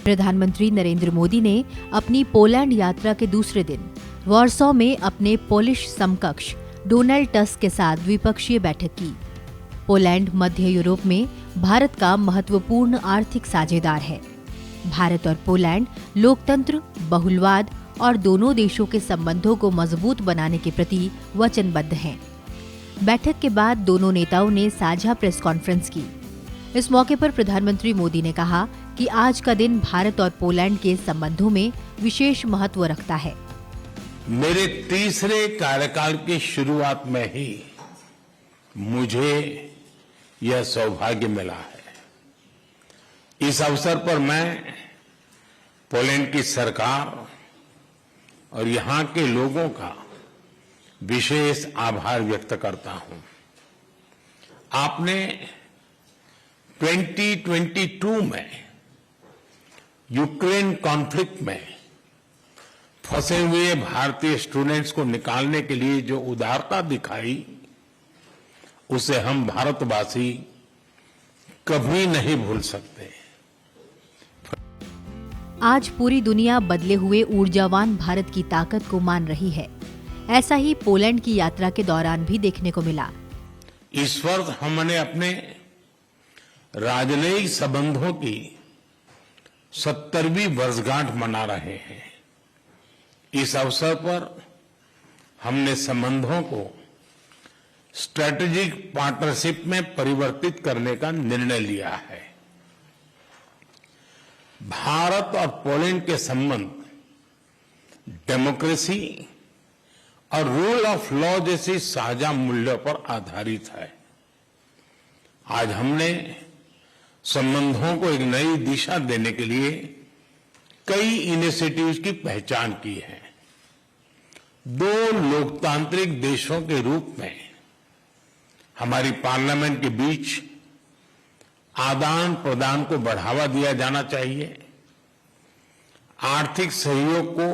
प्रधानमंत्री नरेंद्र मोदी ने अपनी पोलैंड यात्रा के दूसरे दिन वॉर्सो में अपने पोलिश समकक्ष डोनाल्ड टस्क के साथ द्विपक्षीय बैठक की। पोलैंड मध्य यूरोप में भारत का महत्वपूर्ण आर्थिक साझेदार है। भारत और पोलैंड लोकतंत्र, बहुलवाद और दोनों देशों के संबंधों को मजबूत बनाने के प्रति वचनबद्ध हैं। बैठक के बाद दोनों नेताओं ने साझा प्रेस कॉन्फ्रेंस की। इस मौके पर प्रधानमंत्री मोदी ने कहा कि आज का दिन भारत और पोलैंड के संबंधों में विशेष महत्व रखता है। मेरे तीसरे कार्यकाल की शुरुआत में ही मुझे यह सौभाग्य मिला है। इस अवसर पर मैं पोलैंड की सरकार और यहां के लोगों का विशेष आभार व्यक्त करता हूं। आपने 2022 में यूक्रेन कॉन्फ्लिक्ट में फंसे हुए भारतीय स्टूडेंट्स को निकालने के लिए जो उदारता दिखाई, उसे हम भारतवासी कभी नहीं भूल सकते। आज पूरी दुनिया बदले हुए ऊर्जावान भारत की ताकत को मान रही है। ऐसा ही पोलैंड की यात्रा के दौरान भी देखने को मिला। इस वर्ष हमने अपने राजनयिक संबंधों की 70वीं वर्षगांठ मना रहे हैं। इस अवसर पर हमने संबंधों को स्ट्रेटेजिक पार्टनरशिप में परिवर्तित करने का निर्णय लिया है। भारत और पोलैंड के संबंध डेमोक्रेसी और रूल ऑफ लॉ जैसी साझा मूल्यों पर आधारित है। आज हमने संबंधों को एक नई दिशा देने के लिए कई इनिशिएटिव्स की पहचान की है। दो लोकतांत्रिक देशों के रूप में हमारी पार्लियामेंट के बीच आदान प्रदान को बढ़ावा दिया जाना चाहिए। आर्थिक सहयोग को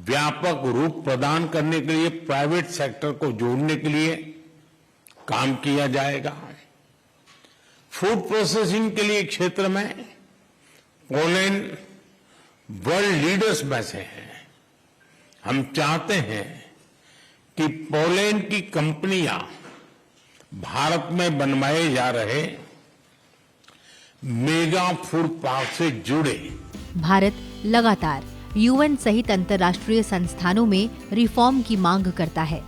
व्यापक रूप प्रदान करने के लिए प्राइवेट सेक्टर को जोड़ने के लिए काम किया जाएगा। फूड प्रोसेसिंग के लिए क्षेत्र में पोलैंड वर्ल्ड लीडर्स में से है। हम चाहते हैं कि पोलैंड की कंपनियां भारत में बनवाए जा रहे मेगा फूड पार्क से जुड़े। भारत लगातार यूएन सहित अंतर्राष्ट्रीय संस्थानों में रिफॉर्म की मांग करता है।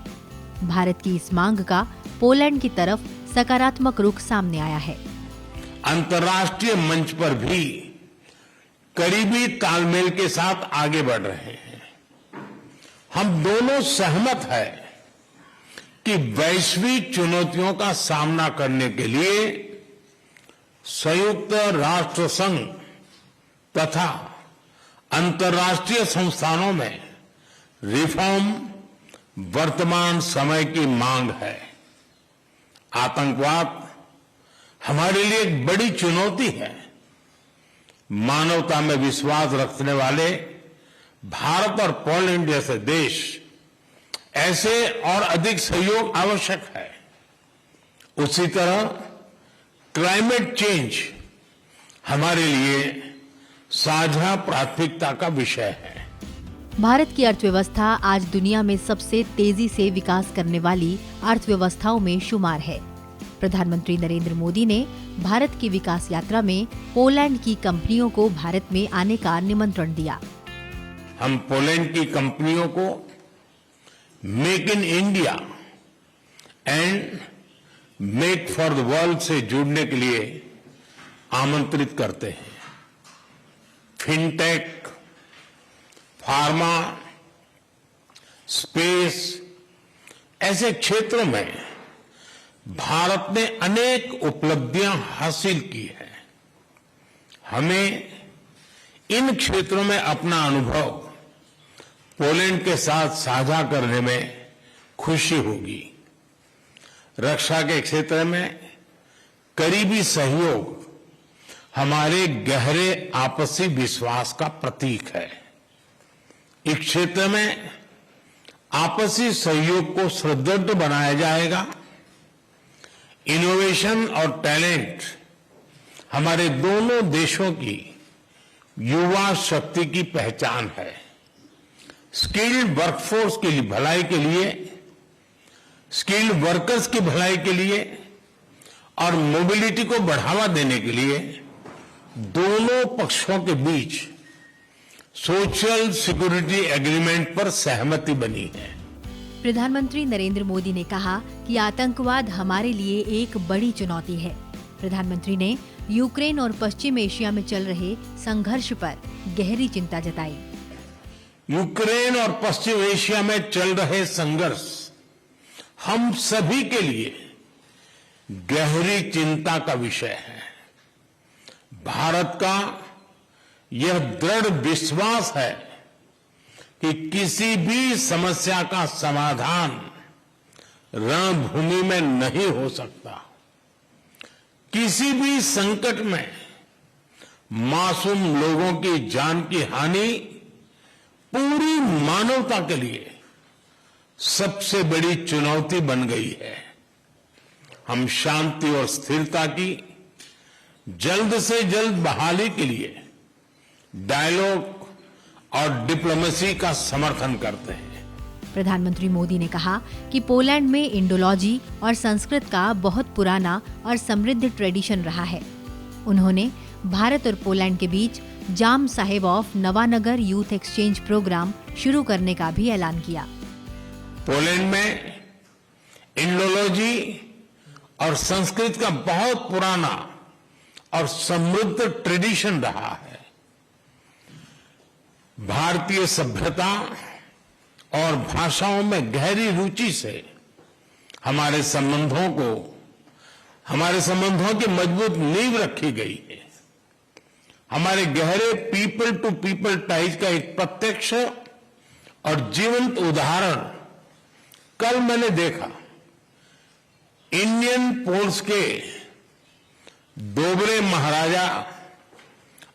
भारत की इस मांग का पोलैंड की तरफ सकारात्मक रुख सामने आया है। अंतर्राष्ट्रीय मंच पर भी करीबी तालमेल के साथ आगे बढ़ रहे हैं। हम दोनों सहमत हैं कि वैश्विक चुनौतियों का सामना करने के लिए संयुक्त राष्ट्र संघ तथा अंतर्राष्ट्रीय संस्थानों में रिफॉर्म वर्तमान समय की मांग है। आतंकवाद हमारे लिए एक बड़ी चुनौती है। मानवता में विश्वास रखने वाले भारत और पोलैंड जैसे देश ऐसे और अधिक सहयोग आवश्यक है। उसी तरह क्लाइमेट चेंज हमारे लिए साझा प्राथमिकता का विषय है। भारत की अर्थव्यवस्था आज दुनिया में सबसे तेजी से विकास करने वाली अर्थव्यवस्थाओं में शुमार है। प्रधानमंत्री नरेंद्र मोदी ने भारत की विकास यात्रा में पोलैंड की कंपनियों को भारत में आने का निमंत्रण दिया। हम पोलैंड की कंपनियों को make in India and make for the world से जुड़ने के लिए आमंत्रित करते हैं। फिनटेक, फार्मा, स्पेस ऐसे क्षेत्रों में भारत ने अनेक उपलब्धियां हासिल की है। हमें इन क्षेत्रों में अपना अनुभव पोलैंड के साथ साझा करने में खुशी होगी। रक्षा के क्षेत्र में करीबी सहयोग हमारे गहरे आपसी विश्वास का प्रतीक है। इस क्षेत्र में आपसी सहयोग को सुदृढ़ बनाया जाएगा। इनोवेशन और टैलेंट हमारे दोनों देशों की युवा शक्ति की पहचान है। स्किल्ड वर्कफोर्स की भलाई के लिए, स्किल्ड वर्कर्स की भलाई के लिए और मोबिलिटी को बढ़ावा देने के लिए दोनों पक्षों के बीच सोशल सिक्योरिटी एग्रीमेंट पर सहमति बनी है। प्रधानमंत्री नरेंद्र मोदी ने कहा कि आतंकवाद हमारे लिए एक बड़ी चुनौती है। प्रधानमंत्री ने यूक्रेन और पश्चिम एशिया में चल रहे संघर्ष पर गहरी चिंता जताई। यूक्रेन और पश्चिम एशिया में चल रहे संघर्ष हम सभी के लिए गहरी चिंता का विषय है। भारत का यह दृढ़ विश्वास है कि किसी भी समस्या का समाधान रणभूमि में नहीं हो सकता। किसी भी संकट में मासूम लोगों की जान की हानि पूरी मानवता के लिए सबसे बड़ी चुनौती बन गई है। हम शांति और स्थिरता की जल्द से जल्द बहाली के लिए डायलॉग और डिप्लोमेसी का समर्थन करते हैं। प्रधानमंत्री मोदी ने कहा कि पोलैंड में इंडोलॉजी और संस्कृत का बहुत पुराना और समृद्ध ट्रेडिशन रहा है। उन्होंने भारत और पोलैंड के बीच Jam Saheb of Nawanagar youth exchange programme शुरू करने का भी ऐलान किया। पोलैंड में इंडोलॉजी और संस्कृत का बहुत पुराना और समृद्ध ट्रेडिशन रहा है। भारतीय सभ्यता और भाषाओं में गहरी रुचि से हमारे संबंधों की मजबूत नींव रखी गई है। हमारे गहरे पीपल टू पीपल टाइज का एक प्रत्यक्ष और जीवंत उदाहरण कल मैंने देखा। इंडियन पोल्स के डोबरे महाराजा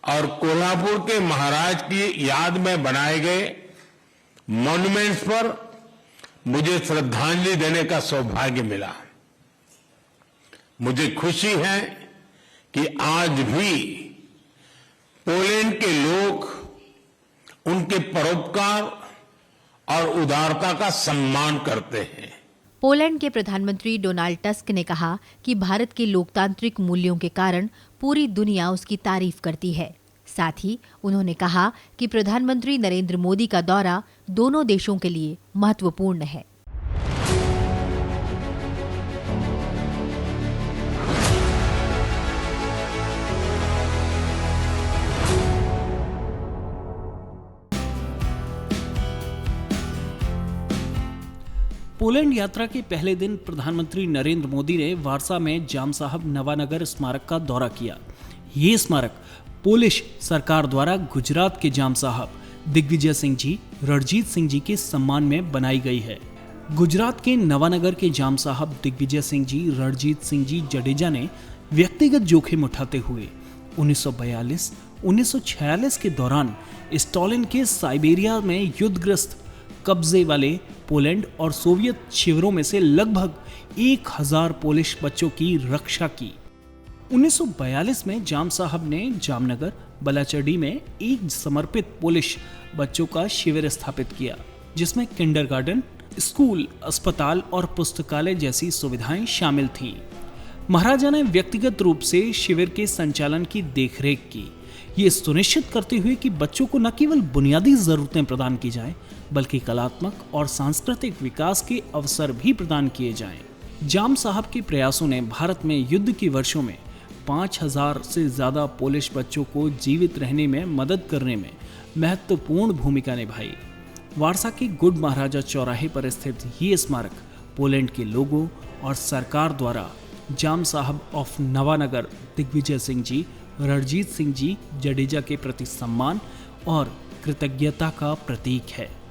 और कोल्हापुर के महाराज की याद में बनाए गए मॉन्यूमेंट्स पर मुझे श्रद्धांजलि देने का सौभाग्य मिला। मुझे खुशी है कि आज भी पोलैंड के लोग उनके परोपकार और उदारता का सम्मान करते हैं। पोलैंड के प्रधानमंत्री डोनाल्ड टस्क ने कहा कि भारत के लोकतांत्रिक मूल्यों के कारण पूरी दुनिया उसकी तारीफ करती है। साथ ही उन्होंने कहा कि प्रधानमंत्री नरेंद्र मोदी का दौरा दोनों देशों के लिए महत्वपूर्ण है। पोलैंड यात्रा के पहले दिन प्रधानमंत्री नरेंद्र मोदी ने वारसा में जाम साहब नवानगर स्मारक का दौरा किया। ये स्मारक पोलिश सरकार द्वारा गुजरात के जाम साहब दिग्विजय सिंह जी, रणजीत सिंह जी के सम्मान में बनाई गई है। गुजरात के नवानगर के जाम साहब दिग्विजय सिंह जी, रणजीत सिंह जी जडेजा ने व्यक्तिगत जोखिम उठाते हुए 1942-1946 के दौरान स्टालिन के साइबेरिया में युद्धग्रस्त कब्जे वाले पोलैंड और सोवियत शिविरों में से लगभग 1000 पोलिश बच्चों की रक्षा की। 1942 में जाम साहब ने जामनगर बलाचड़ी में एक समर्पित पोलिश बच्चों का शिविर स्थापित किया, जिसमें किंडरगार्टन, स्कूल, अस्पताल और पुस्तकालय जैसी सुविधाएं शामिल थीं। महाराजा ने व्यक्तिगत रूप से शिविर के संचालन की देखरेख की, ये सुनिश्चित करते हुए कि बच्चों को न केवल बुनियादी जरूरतें प्रदान की जाएं, बल्कि कलात्मक और सांस्कृतिक विकास के अवसर भी प्रदान किए जाएं। जाम साहब के प्रयासों ने भारत में युद्ध के वर्षों में 5000 से ज्यादा पोलिश बच्चों को जीवित रहने में मदद करने में महत्वपूर्ण भूमिका निभाई। वारसा के गुड महाराजा चौराहे पर स्थित ये स्मारक पोलैंड के लोगों और सरकार द्वारा जाम साहब ऑफ नवानगर दिग्विजय सिंह जी, रणजीत सिंह जी जडेजा के प्रति सम्मान और कृतज्ञता का प्रतीक है।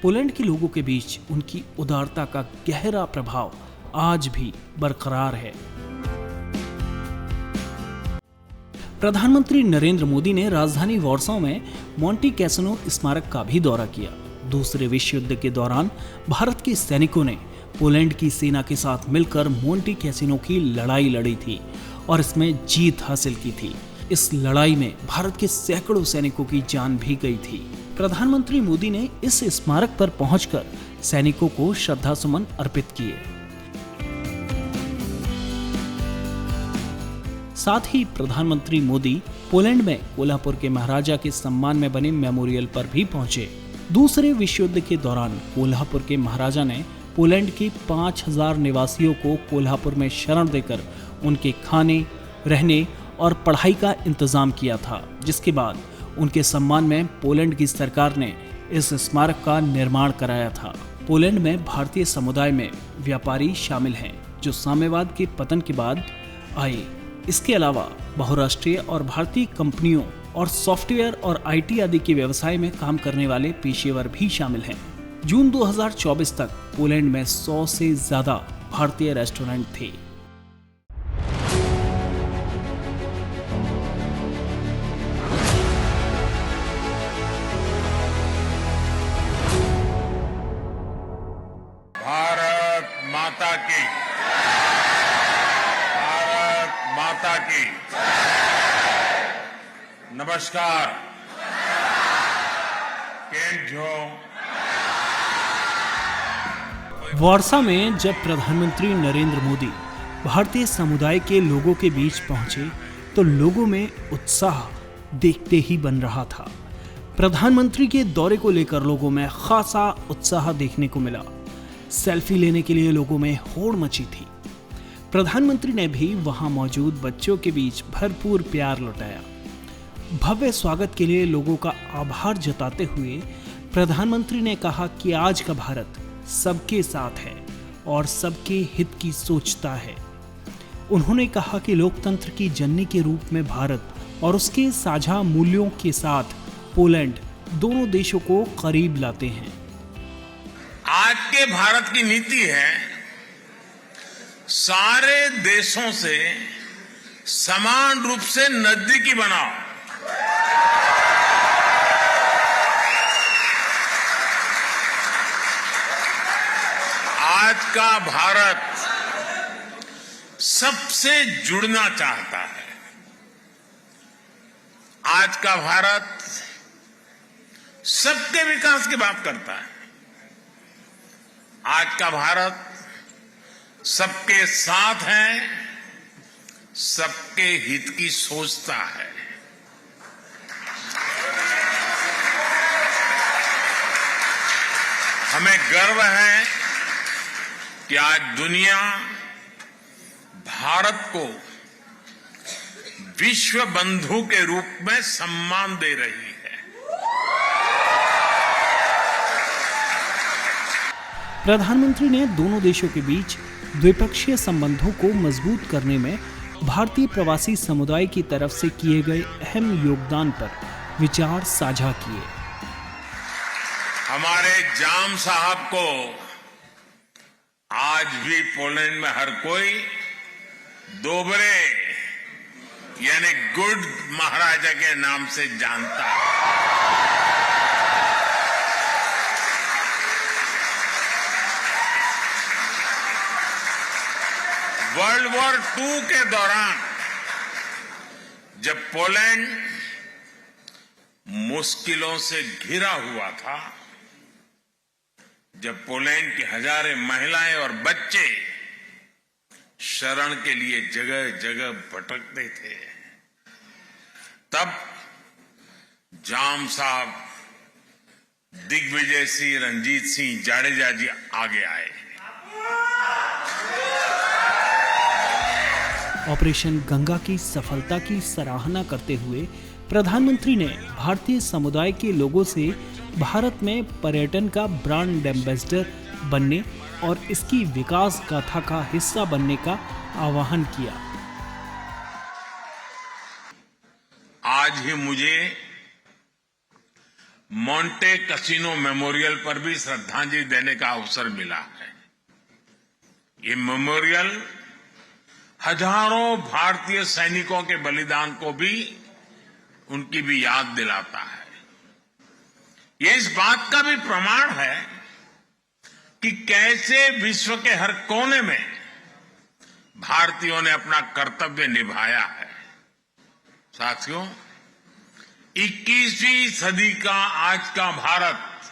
पोलैंड के लोगों के बीच उनकी उदारता का गहरा प्रभाव आज भी बरकरार है। प्रधानमंत्री नरेंद्र मोदी ने राजधानी वारसा में मोंटी कैसिनो स्मारक का भी दौरा किया। दूसरे विश्व युद्ध के दौरान भारत के सैनिकों ने पोलैंड की सेना के साथ मिलकर मोंटी कैसिनो की लड़ाई लड़ी थी और इसमें जीत हासिल की थी। इस लड़ाई में भारत के सैकड़ों सैनिकों की जान भी गई थी। प्रधानमंत्री मोदी ने इस स्मारक पर पहुंचकर सैनिकों को श्रद्धासुमन अर्पित किए। साथ ही प्रधानमंत्री मोदी पोलैंड में कोल्हापुर के महाराजा के सम्मान में बने मेमोरियल पर भी पहुंचे। दूसरे विश्व युद्ध के दौरान कोल्हापुर के महाराजा ने पोलैंड के 5000 निवासियों को कोल्हापुर में शरण देकर उनके खाने, रहने और पढ़ाई का इंतजाम किया था, जिसके बाद उनके सम्मान में पोलैंड की सरकार ने इस स्मारक का निर्माण कराया था। पोलैंड में भारतीय समुदाय में व्यापारी शामिल हैं जो साम्यवाद के पतन के बाद आए। इसके अलावा बहुराष्ट्रीय और भारतीय कंपनियों और सॉफ्टवेयर और आईटी आदि के व्यवसाय में काम करने वाले पेशेवर भी शामिल हैं। जून 2024 तक पोलैंड में 100 से ज्यादा भारतीय रेस्टोरेंट थे। भारत माता की, भारत माता की। नमस्कार। केम छो? वार्सा में जब प्रधानमंत्री नरेंद्र मोदी भारतीय समुदाय के लोगों के बीच पहुंचे तो लोगों में उत्साह देखते ही बन रहा था। प्रधानमंत्री के दौरे को लेकर लोगों में खासा उत्साह देखने को मिला। सेल्फी लेने के लिए लोगों में होड़ मची थी। प्रधानमंत्री ने भी वहां मौजूद बच्चों के बीच भरपूर प्यार लौटाया। भव्य स्वागत के लिए लोगों का आभार जताते हुए प्रधानमंत्री ने कहा कि आज का भारत सबके साथ है और सबके हित की सोचता है। उन्होंने कहा कि लोकतंत्र की जननी के रूप में भारत और उसके साझा मूल्यों के साथ पोलैंड दोनों देशों को करीब लाते हैं। आज के भारत की नीति है सारे देशों से समान रूप से नजदीकी बनाओ। आज का भारत सबसे जुड़ना चाहता है। आज का भारत सबके विकास की बात करता है। आज का भारत सबके साथ है, सबके हित की सोचता है। हमें गर्व है कि आज दुनिया भारत को विश्व बंधु के रूप में सम्मान दे रही है। प्रधानमंत्री ने दोनों देशों के बीच द्विपक्षीय संबंधों को मजबूत करने में भारतीय प्रवासी समुदाय की तरफ से किए गए अहम योगदान पर विचार साझा किए। हमारे जाम साहब को आज भी पोलैंड में हर कोई दोबरे यानी गुड महाराजा के नाम से जानता है। वर्ल्ड वॉर 2 के दौरान जब पोलैंड मुश्किलों से घिरा हुआ था, जब पोलैंड की हजारों महिलाएं और बच्चे शरण के लिए जगह जगह भटकते थे, तब जाम साहब, दिग्विजय सिंह, रंजीत सिंह जाडेजा जी आगे आए। ऑपरेशन गंगा की सफलता की सराहना करते हुए प्रधानमंत्री ने भारतीय समुदाय के लोगों से भारत में पर्यटन का ब्रांड एम्बेसडर बनने और इसकी विकास गाथा का हिस्सा बनने का आह्वान किया। आज ही मुझे मोंटे कैसीनो मेमोरियल पर भी श्रद्धांजलि देने का अवसर मिला है। ये मेमोरियल हजारों भारतीय सैनिकों के बलिदान को भी, उनकी भी याद दिलाता है। ये इस बात का भी प्रमाण है कि कैसे विश्व के हर कोने में भारतीयों ने अपना कर्तव्य निभाया है। साथियों, 21वीं सदी का आज का भारत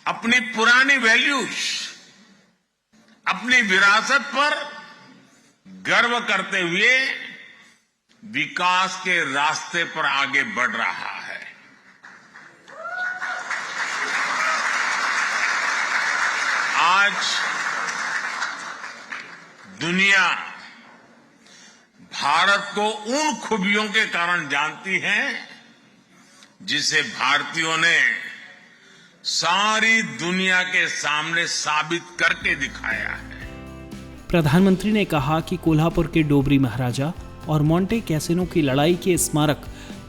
अपनी पुरानी वैल्यूज, अपनी विरासत पर गर्व करते हुए विकास के रास्ते पर आगे बढ़ रहा है। आज दुनिया भारत को उन खूबियों के कारण जानती है जिसे भारतीयों ने सारी दुनिया के सामने साबित करके दिखाया है। प्रधानमंत्री ने कहा कि कोल्हापुर के डोबरी महाराजा और मोंटे कैसिनो की लड़ाई के स्मारक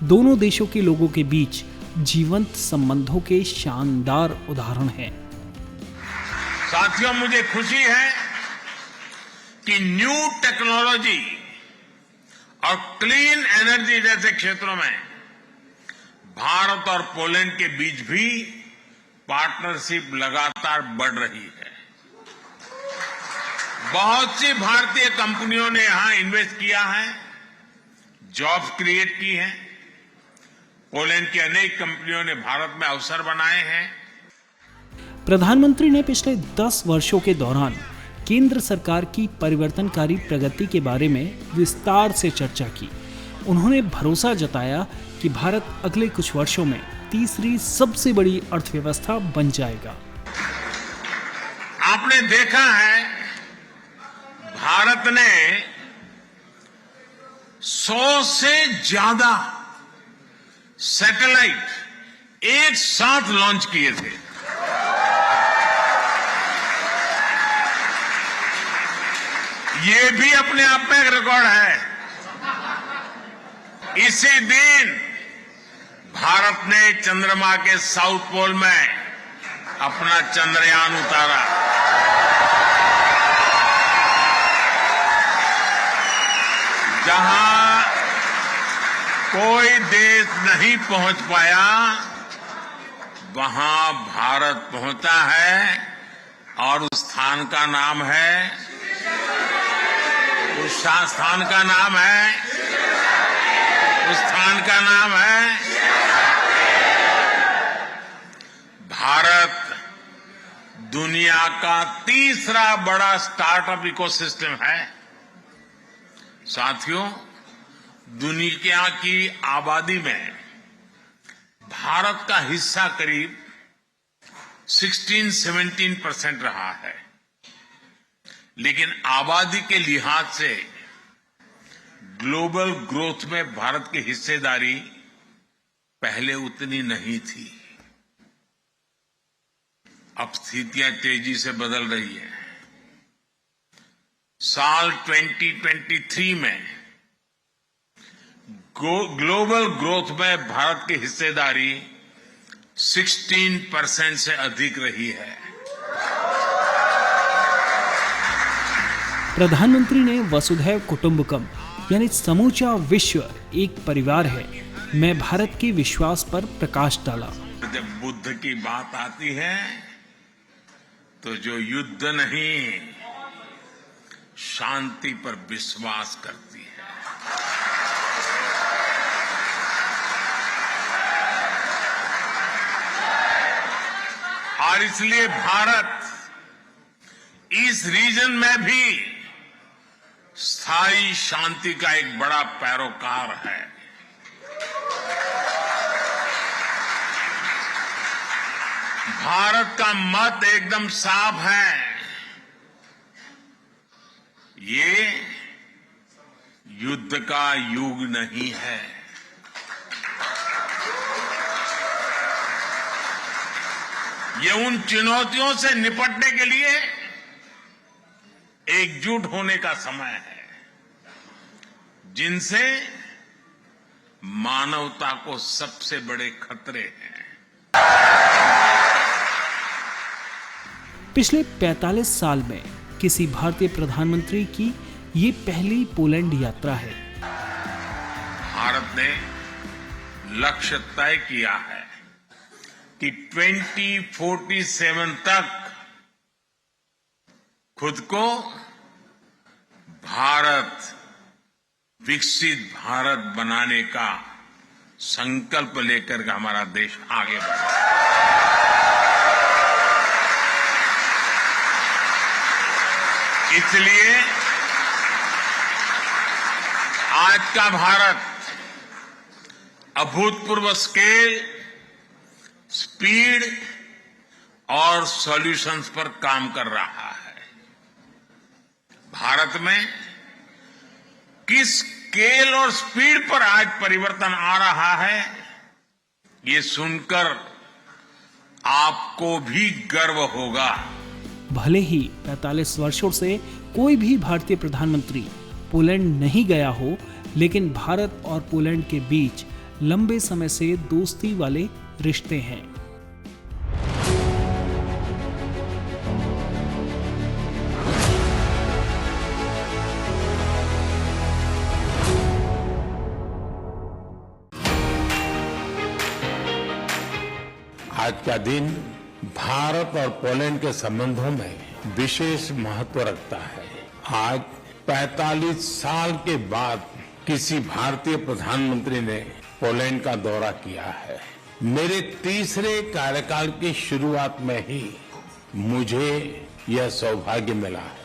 दोनों देशों के लोगों के बीच जीवंत संबंधों के शानदार उदाहरण हैं। साथियों, मुझे खुशी है कि न्यू टेक्नोलॉजी और क्लीन एनर्जी जैसे क्षेत्रों में भारत और पोलैंड के बीच भी पार्टनरशिप लगातार बढ़ रही है। बहुत सी भारतीय कंपनियों ने यहां इन्वेस्ट किया है, जॉब्स क्रिएट की हैं। पोलैंड की अनेक कंपनियों ने भारत में अवसर बनाए हैं। प्रधानमंत्री ने पिछले 10 वर्षों के दौरान केंद्र सरकार की परिवर्तनकारी प्रगति के बारे में विस्तार से चर्चा की। उन्होंने भरोसा जताया कि भारत अगले कुछ वर्षों में तीसरी सबसे बड़ी अर्थव्यवस्था बन जाएगा। आपने देखा है, भारत ने 100 से ज्यादा सैटेलाइट एक साथ लॉन्च किए थे। ये भी अपने आप में एक रिकॉर्ड है। इसी दिन भारत ने चंद्रमा के साउथ पोल में अपना चंद्रयान उतारा। जहां कोई देश नहीं पहुंच पाया, वहां भारत पहुंचा है और उस स्थान का नाम है, उस स्थान का नाम है भारत। दुनिया का तीसरा बड़ा स्टार्टअप इकोसिस्टम है। साथियों, दुनिया की आबादी में भारत का हिस्सा करीब 16-17% रहा है, लेकिन आबादी के लिहाज से ग्लोबल ग्रोथ में भारत की हिस्सेदारी पहले उतनी नहीं थी। अब स्थितियां तेजी से बदल रही है। साल 2023 में ग्लोबल ग्रोथ में भारत की हिस्सेदारी 16% से अधिक रही है। प्रधानमंत्री ने वसुधैव कुटुंबकम यानी समूचा विश्व एक परिवार है में भारत के विश्वास पर प्रकाश डाला। जब बुद्ध की बात आती है तो जो युद्ध नहीं, शांति पर विश्वास करती है। और इसलिए भारत इस रीजन में भी स्थायी शांति का एक बड़ा पैरोकार है। भारत का मत एकदम साफ है। ये युद्ध का युग नहीं है। ये उन चुनौतियों से निपटने के लिए एकजुट होने का समय है जिनसे मानवता को सबसे बड़े खतरे हैं। पिछले 45 साल में किसी भारतीय प्रधानमंत्री की ये पहली पोलैंड यात्रा है। भारत ने लक्ष्य तय किया है कि 2047 तक खुद को भारत विकसित भारत बनाने का संकल्प लेकर के हमारा देश आगे बढ़ा। इसलिए आज का भारत अभूतपूर्व स्केल, स्पीड और सॉल्यूशंस पर काम कर रहा है। भारत में किस स्केल और स्पीड पर आज परिवर्तन आ रहा है, ये सुनकर आपको भी गर्व होगा। भले ही 45 वर्षों से कोई भी भारतीय प्रधानमंत्री पोलैंड नहीं गया हो, लेकिन भारत और पोलैंड के बीच लंबे समय से दोस्ती वाले रिश्ते हैं। आज का दिन भारत और पोलैंड के संबंधों में विशेष महत्व रखता है। आज 45 साल के बाद किसी भारतीय प्रधानमंत्री ने पोलैंड का दौरा किया है। मेरे तीसरे कार्यकाल की शुरुआत में ही मुझे यह सौभाग्य मिला है।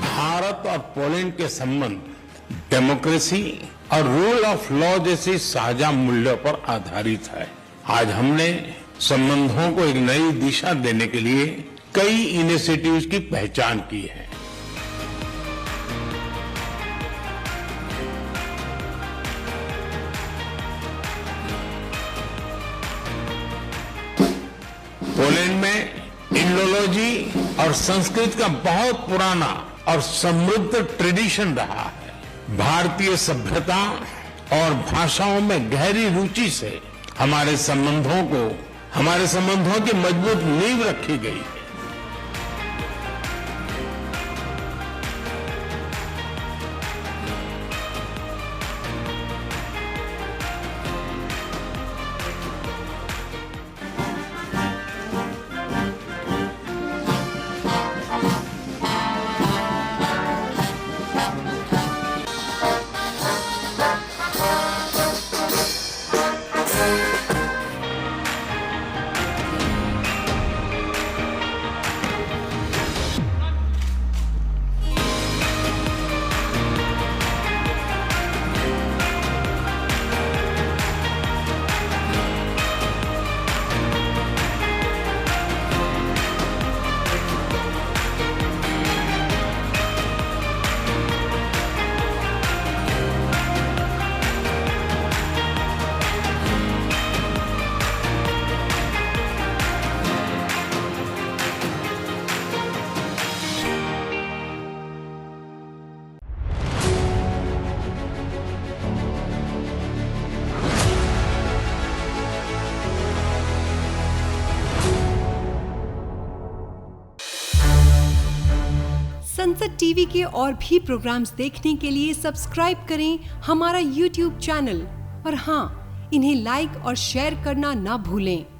भारत और पोलैंड के संबंध डेमोक्रेसी और रूल ऑफ लॉ जैसी साझा मूल्यों पर आधारित है। आज हमने संबंधों को एक नई दिशा देने के लिए कई इनिशिएटिव्स की पहचान की है। पोलैंड में इंडोलॉजी और संस्कृत का बहुत पुराना और समृद्ध ट्रेडिशन रहा है। भारतीय सभ्यता और भाषाओं में गहरी रुचि से हमारे संबंधों की मजबूत नींव रखी गई है। संसद टीवी के और भी प्रोग्राम्स देखने के लिए सब्सक्राइब करें हमारा YouTube चैनल और हाँ, इन्हें लाइक और शेयर करना ना भूलें।